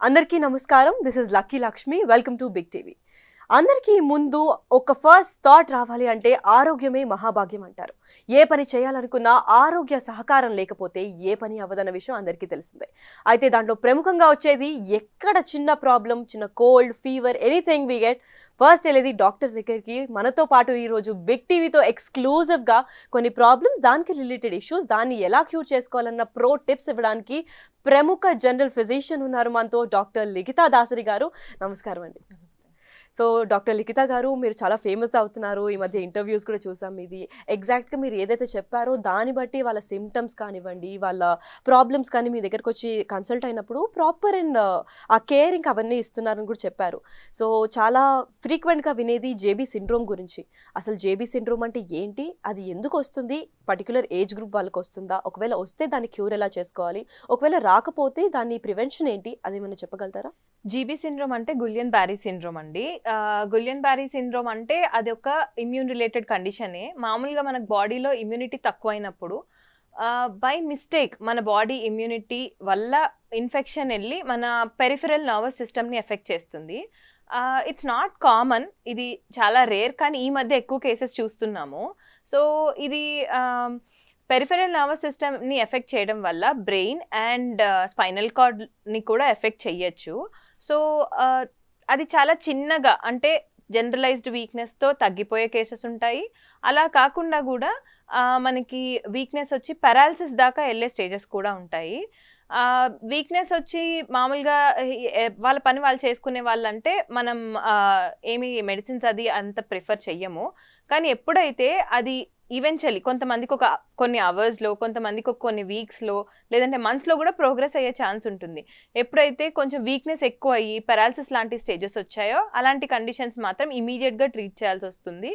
అందరికీ నమస్కారం. This is Lucky Lakshmi. Welcome to Big TV. అందరికీ ముందు ఒక ఫస్ట్ థాట్ రావాలి అంటే ఆరోగ్యమే మహాభాగ్యం అంటారు. ఏ పని చేయాలనుకున్నా ఆరోగ్య సహకారం లేకపోతే ఏ పని అవ్వదన్న విషయం అందరికీ తెలిసిందే. అయితే దాంట్లో ప్రముఖంగా వచ్చేది ఎక్కడ చిన్న ప్రాబ్లం, చిన్న cold, fever, anything we get first వెళ్ళేది డాక్టర్ దగ్గరికి. మనతో పాటు ఈరోజు బిగ్ టీవీతో ఎక్స్క్లూజివ్గా కొన్ని ప్రాబ్లమ్స్, దానికి రిలేటెడ్ ఇష్యూస్, దాన్ని ఎలా క్యూర్ చేసుకోవాలన్న ప్రో టిప్స్ ఇవ్వడానికి ప్రముఖ జనరల్ ఫిజిషియన్ ఉన్నారు మనతో, డాక్టర్ లిఖితా దాసరి గారు. నమస్కారం అండి. సో డాక్టర్ లిఖితా గారు, మీరు చాలా ఫేమస్ అవుతున్నారు. ఈ మధ్య ఇంటర్వ్యూస్ కూడా చూసాం. ఇది ఎగ్జాక్ట్గా మీరు ఏదైతే చెప్పారో దాన్ని బట్టి వాళ్ళ సిమ్టమ్స్ కానివ్వండి, వాళ్ళ ప్రాబ్లమ్స్ కానీ మీ దగ్గరకు వచ్చి కన్సల్ట్ అయినప్పుడు ప్రాపర్ అండ్ ఆ కేరింగ్ అవన్నీ ఇస్తున్నారని కూడా చెప్పారు. సో చాలా ఫ్రీక్వెంట్గా వినేది జేబీ సిండ్రోమ్ గురించి. అసలు జేబీ సిండ్రోమ్ అంటే ఏంటి, అది ఎందుకు వస్తుంది, పర్టికులర్ ఏజ్ గ్రూప్ వాళ్ళకి వస్తుందా, ఒకవేళ వస్తే దాన్ని క్యూర్ ఎలా చేసుకోవాలి, ఒకవేళ రాకపోతే దాన్ని ప్రివెన్షన్ ఏంటి, అదేమైనా చెప్పగలుగుతారా? జీబీ సిండ్రోమ్ అంటే గులియన్ బ్యారీ సిండ్రోమ్ అండి. గులియన్ బ్యారీ సిండ్రోమ్ అంటే అది ఒక ఇమ్యూన్ రిలేటెడ్ కండిషనే. మామూలుగా మనకు బాడీలో ఇమ్యూనిటీ తక్కువైనప్పుడు బై మిస్టేక్ మన బాడీ ఇమ్యూనిటీ వల్ల ఇన్ఫెక్షన్ వెళ్ళి మన పెరిఫెరల్ నర్వస్ సిస్టమ్ని ఎఫెక్ట్ చేస్తుంది. ఇట్స్ నాట్ కామన్, ఇది చాలా రేర్, కానీ ఈ మధ్య ఎక్కువ కేసెస్ చూస్తున్నాము. సో ఇది పెరిఫెరల్ నర్వస్ సిస్టమ్ని ఎఫెక్ట్ చేయడం వల్ల బ్రెయిన్ అండ్ స్పైనల్ కార్డ్ని కూడా ఎఫెక్ట్ చేయొచ్చు. సో అది చాలా చిన్నగా, అంటే జనరలైజ్డ్ వీక్నెస్తో తగ్గిపోయే కేసెస్ ఉంటాయి. అలా కాకుండా కూడా మనకి వీక్నెస్ వచ్చి పారాలిసిస్ దాకా వెళ్ళే స్టేజెస్ కూడా ఉంటాయి. వీక్నెస్ వచ్చి మామూలుగా వాళ్ళ పని వాళ్ళు చేసుకునే వాళ్ళంటే మనం ఏమి మెడిసిన్స్ అది అంత ప్రిఫర్ చెయ్యము. కానీ ఎప్పుడైతే అది ఈవెన్చువల్లీ కొంతమందికి కొన్ని అవర్స్లో, కొంతమందికి కొన్ని వీక్స్లో, లేదంటే మంత్స్లో కూడా ప్రోగ్రెస్ అయ్యే ఛాన్స్ ఉంటుంది. ఎప్పుడైతే కొంచెం వీక్నెస్ ఎక్కువ అయ్యి పారాలిసిస్ లాంటి స్టేజెస్ వచ్చాయో అలాంటి కండిషన్స్ మాత్రం ఇమీడియట్గా ట్రీట్ చేయాల్సి వస్తుంది.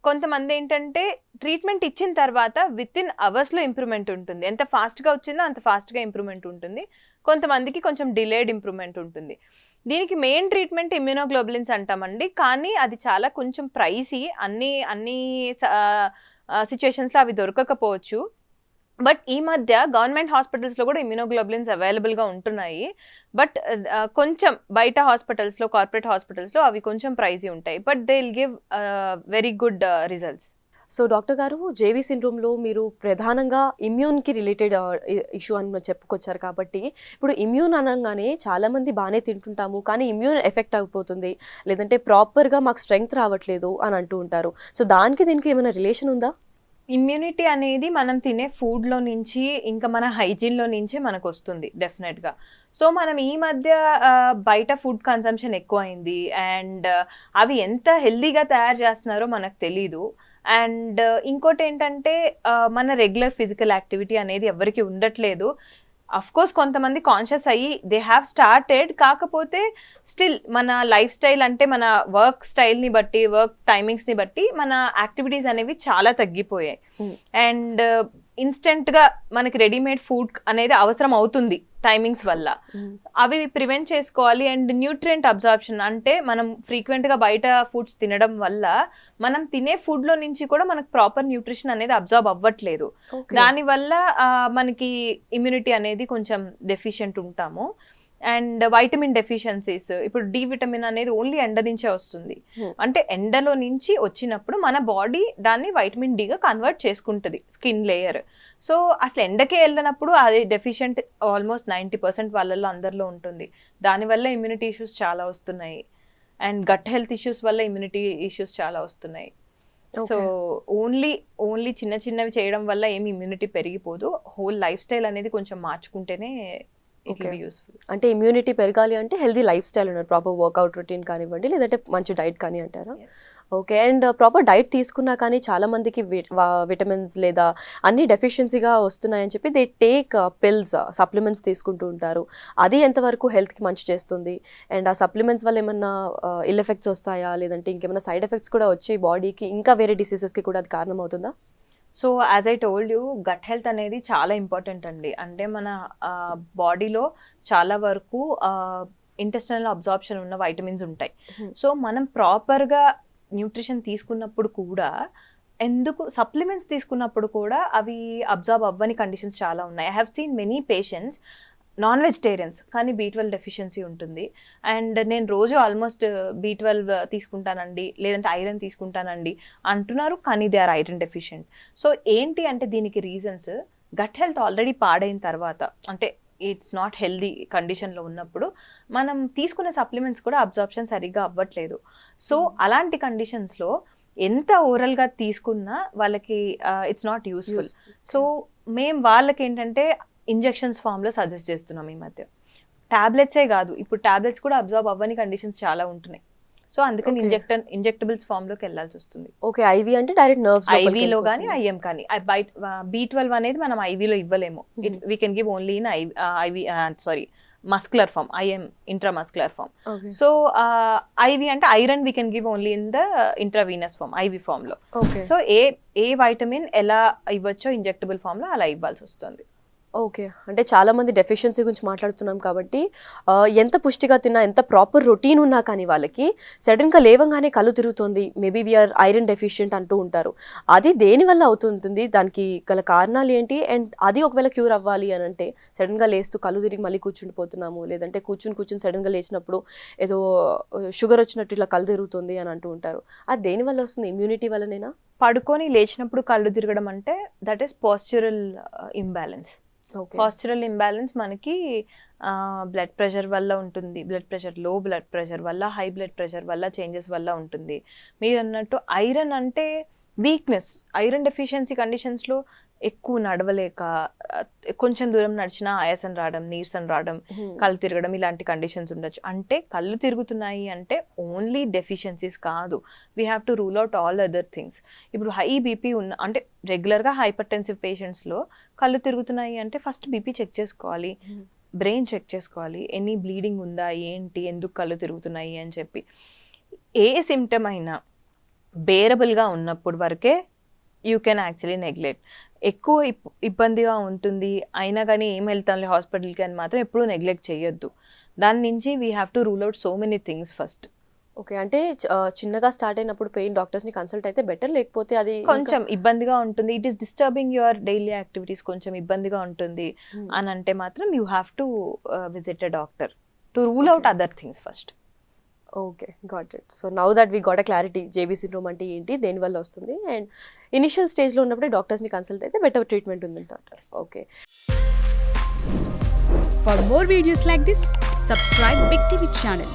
కొంతమంది ఏంటంటే ట్రీట్మెంట్ ఇచ్చిన తర్వాత విత్ ఇన్ అవర్స్లో ఇంప్రూవ్మెంట్ ఉంటుంది. ఎంత ఫాస్ట్గా వచ్చిందో అంత ఫాస్ట్గా ఇంప్రూవ్మెంట్ ఉంటుంది. కొంతమందికి కొంచెం డిలేడ్ ఇంప్రూవ్మెంట్ ఉంటుంది. దీనికి మెయిన్ ట్రీట్మెంట్ ఇమ్యూనోగ్లోబులిన్స్ అంటామండి. కానీ అది చాలా కొంచెం ప్రైసీ. అన్ని సిచ్యువేషన్స్లో అవి దొరకకపోవచ్చు. బట్ ఈ మధ్య గవర్నమెంట్ హాస్పిటల్స్లో కూడా ఇమ్యూనోగ్లోబులిన్స్ అవైలబుల్గా ఉంటున్నాయి. బట్ కొంచెం బయట హాస్పిటల్స్లో, కార్పొరేట్ హాస్పిటల్స్లో అవి కొంచెం ప్రైజీ ఉంటాయి. But they will give very good results. So doctor గారు, జేబీ సిండ్రోమ్లో మీరు ప్రధానంగా ఇమ్యూన్కి రిలేటెడ్ ఇష్యూ అని చెప్పుకొచ్చారు. కాబట్టి ఇప్పుడు ఇమ్యూన్ అనగానే చాలామంది బాగానే తింటుంటాము, కానీ ఇమ్యూన్ ఎఫెక్ట్ అయిపోతుంది, లేదంటే ప్రాపర్గా మాకు స్ట్రెంగ్త్ రావట్లేదు అని అంటూ ఉంటారు. సో దానికి దీనికి ఏమైనా రిలేషన్ ఉందా? ఇమ్యూనిటీ అనేది మనం తినే ఫుడ్లో నుంచి, ఇంకా మన హైజీన్లో నుంచి మనకు వస్తుంది డెఫినెట్గా. సో మనం ఈ మధ్య బయట ఫుడ్ కన్సంప్షన్ ఎక్కువ అయింది, అండ్ అవి ఎంత హెల్దీగా తయారు చేస్తున్నారో మనకు తెలీదు. అండ్ ఇంకోటి ఏంటంటే మన రెగ్యులర్ ఫిజికల్ యాక్టివిటీ అనేది ఎవరికి ఉండట్లేదు. అఫ్ కోర్స్ కొంతమంది కాన్షియస్ అయ్యి దే హ్యావ్ స్టార్టెడ్, కాకపోతే స్టిల్ మన లైఫ్ స్టైల్, అంటే మన వర్క్ స్టైల్ని బట్టి, వర్క్ టైమింగ్స్ని బట్టి మన యాక్టివిటీస్ అనేవి చాలా తగ్గిపోయాయి. అండ్ ఇన్స్టెంట్గా మనకి రెడీమేడ్ ఫుడ్ అనేది అవసరం అవుతుంది టైమింగ్స్ వల్ల. అవి ప్రివెంట్ చేసుకోవాలి. అండ్ న్యూట్రియంట్ అబ్జార్ప్షన్, అంటే మనం ఫ్రీక్వెంట్గా బయట ఫుడ్స్ తినడం వల్ల మనం తినే ఫుడ్లో నుంచి కూడా మనకు ప్రాపర్ న్యూట్రిషన్ అనేది అబ్జార్బ్ అవ్వట్లేదు. దానివల్ల మనకి ఇమ్యూనిటీ అనేది కొంచెం డెఫిషియెంట్ ఉంటాము. అండ్ వైటమిన్ డెఫిషియన్సీస్, ఇప్పుడు డి విటమిన్ అనేది ఓన్లీ ఎండ నుంచే వస్తుంది. అంటే ఎండలో నుంచి వచ్చినప్పుడు మన బాడీ దాన్ని వైటమిన్ డిగా కన్వర్ట్ చేసుకుంటుంది స్కిన్ లేయర్. సో అసలు ఎండకే వెళ్ళినప్పుడు అది డెఫిషియెంట్ ఆల్మోస్ట్ 90% వాళ్ళల్లో అందరిలో ఉంటుంది. దానివల్ల ఇమ్యూనిటీ ఇష్యూస్ చాలా వస్తున్నాయి. అండ్ గట్ హెల్త్ ఇష్యూస్ వల్ల ఇమ్యూనిటీ ఇష్యూస్ చాలా వస్తున్నాయి. సో ఓన్లీ చిన్నవి చేయడం వల్ల ఏమి ఇమ్యూనిటీ పెరిగిపోదు. హోల్ లైఫ్ స్టైల్ అనేది కొంచెం మార్చుకుంటేనే అంటే ఇమ్యూనిటీ పెరగాలి అంటే హెల్దీ లైఫ్ స్టైల్ ఉన్నారు, ప్రాపర్ వర్కౌట్ రొటీన్ కానివ్వండి, లేదంటే మంచి డైట్ కానీ అంటారా? ఓకే. అండ్ ప్రాపర్ డైట్ తీసుకున్నా కానీ చాలా మందికి విటమిన్స్ లేదా అన్ని డెఫిషియన్సీగా వస్తున్నాయని చెప్పి దే టేక్ పిల్స్, సప్లిమెంట్స్ తీసుకుంటూ ఉంటారు. అది ఎంతవరకు హెల్త్కి మంచి చేస్తుంది? అండ్ ఆ సప్లిమెంట్స్ వల్ల ఏమన్నా ఇల్ ఎఫెక్ట్స్ వస్తాయా, లేదంటే ఇంకేమైనా సైడ్ ఎఫెక్ట్స్ కూడా వచ్చి బాడీకి ఇంకా వేరే డిసీజెస్కి కూడా అది కారణం అవుతుందా? So as I told you, gut health అనేది చాలా ఇంపార్టెంట్ అండి. అంటే మన బాడీలో చాలా వరకు ఇంటెస్టైనల్ అబ్జార్ప్షన్ ఉన్న వైటమిన్స్ ఉంటాయి. సో మనం ప్రాపర్గా న్యూట్రిషన్ తీసుకున్నప్పుడు కూడా, ఎందుకు సప్లిమెంట్స్ తీసుకున్నప్పుడు కూడా అవి అబ్జార్బ్ అవ్వని కండిషన్స్ చాలా ఉన్నాయి. I have seen many patients non vegetarians కానీ B12 డెఫిషియన్సీ ఉంటుంది. అండ్ నేను రోజు ఆల్మోస్ట్ B12 తీసుకుంటానండి, లేదంటే ఐరన్ తీసుకుంటానండి అంటున్నారు, కానీ they are iron deficient. So ఏంటి అంటే దీనికి రీజన్స్ గట్ హెల్త్ ఆల్రెడీ పాడైన తర్వాత, అంటే ఇట్స్ నాట్ హెల్దీ కండిషన్లో ఉన్నప్పుడు మనం తీసుకునే సప్లిమెంట్స్ కూడా అబ్జార్ప్షన్ సరిగ్గా అవ్వట్లేదు. సో అలాంటి కండిషన్స్లో ఎంత ఓరల్గా తీసుకున్నా వాళ్ళకి ఇట్స్ నాట్ యూస్ఫుల్. సో మేము వాళ్ళకి ఏంటంటే ఇంజెక్షన్స్ ఫామ్లో సజెస్ట్ చేస్తున్నాం ఈ మధ్య. టాబ్లెట్సే కాదు, ఇప్పుడు టాబ్లెట్స్ కూడా అబ్జార్బ్ అవ్వని కండిషన్స్ చాలా ఉంటున్నాయి. సో అందుకని ఇంజెక్టబుల్స్ ఫామ్లోకి వెళ్ళాల్సి వస్తుంది. ఓకే, ఐవి అంటే డైరెక్ట్ నర్వ్స్ ఐవీలో కానీ ఐఎం కానీ. బయట B12 అనేది మనం ఐవీలో ఇవ్వలేము. We can give only in IV muscular form, IM intramuscular form. So IV అంటే iron we can give only in the intravenous form, IV form లో. సో ఏ వైటమిన్ ఎలా ఇవ్వచ్చో ఇంజెక్టబుల్ ఫామ్ లో అలా ఇవ్వాల్సి వస్తుంది. ఓకే, అంటే చాలా మంది డెఫిషియన్సీ గురించి మాట్లాడుతున్నాం కాబట్టి ఎంత పుష్టిగా తిన్నా, ఎంత ప్రాపర్ రొటీన్ ఉన్నా కానీ వాళ్ళకి సడన్గా లేవంగానే కళ్ళు తిరుగుతుంది, మేబీ వీఆర్ ఐరన్ డెఫిషియెంట్ అంటూ ఉంటారు. అది దేనివల్ల అవుతుంటుంది, దానికి గల కారణాలు ఏంటి, అండ్ అది ఒకవేళ క్యూర్ అవ్వాలి అని అంటే సడన్గా లేస్తూ కళ్ళు తిరిగి మళ్ళీ కూర్చుండిపోతున్నాము, లేదంటే కూర్చుని సడన్గా లేచినప్పుడు ఏదో షుగర్ వచ్చినట్టు ఇలా కళ్ళు తిరుగుతుంది అని అంటూ ఉంటారు. అది దేనివల్ల వస్తుంది, ఇమ్యూనిటీ వల్లనేనా? పడుకొని లేచినప్పుడు కళ్ళు తిరగడం అంటే దట్ ఈస్ పాస్చురల్ ఇంబ్యాలెన్స్. పాస్చురల్ ఇంబ్యాలెన్స్ మనకి బ్లడ్ ప్రెషర్ వల్ల ఉంటుంది. బ్లడ్ ప్రెషర్, లో బ్లడ్ ప్రెషర్ వల్ల, హై బ్లడ్ ప్రెషర్ వల్ల, చేంజెస్ వల్ల ఉంటుంది. మీరు అన్నట్టు ఐరన్ అంటే వీక్నెస్. ఐరన్ డెఫిషియన్సీ కండిషన్స్లో ఎక్కువ నడవలేక, కొంచెం దూరం నడిచినా ఆయాసం రావడం, నీరసం రావడం, కళ్ళు తిరగడం, ఇలాంటి కండిషన్స్ ఉండొచ్చు. అంటే కళ్ళు తిరుగుతున్నాయి అంటే ఓన్లీ డెఫిషియన్సీస్ కాదు, we have to rule out all other things. ఇప్పుడు హై బీపీ ఉన్న, అంటే రెగ్యులర్గా హైపర్ టెన్సివ్ పేషెంట్స్లో కళ్ళు తిరుగుతున్నాయి అంటే ఫస్ట్ బీపీ చెక్ చేసుకోవాలి, బ్రెయిన్ చెక్ చేసుకోవాలి, ఎనీ బ్లీడింగ్ ఉందా, ఏంటి, ఎందుకు కళ్ళు తిరుగుతున్నాయి అని చెప్పి. ఏ సిమ్టమ్ అయినా బేరబుల్గా ఉన్నప్పుడు వరకే యూ కెన్ యాక్చువల్లీ నెగ్లెక్ట్. ఎక్కువ ఇబ్బందిగా ఉంటుంది అయినా కానీ ఏం వెళ్తాంలే హాస్పిటల్కి అని మాత్రం ఎప్పుడూ నెగ్లెక్ట్ చేయొద్దు. దాని నుంచి we have to rule out so many things first. Okay, అంటే చిన్నగా స్టార్ట్ అయినప్పుడు పెయిన్ డాక్టర్స్ని కన్సల్ట్ అయితే బెటర్, లేకపోతే అది కొంచెం ఇబ్బందిగా ఉంటుంది, it is disturbing your daily activities, కొంచెం ఇబ్బందిగా ఉంటుంది అని అంటే మాత్రం you have to visit a doctor to rule out other things first. Okay, got it. So now that we got a clarity JB syndrome అంటే ఏంటి, దేనివల్ల వస్తుంది, అండ్ ఇనిషియల్ స్టేజ్లో ఉన్నప్పుడే డాక్టర్స్ని కన్సల్ట్ అయితే బెటర్ ట్రీట్మెంట్ ఉందంటారు. Okay. For more videos like this, subscribe Big TV channel.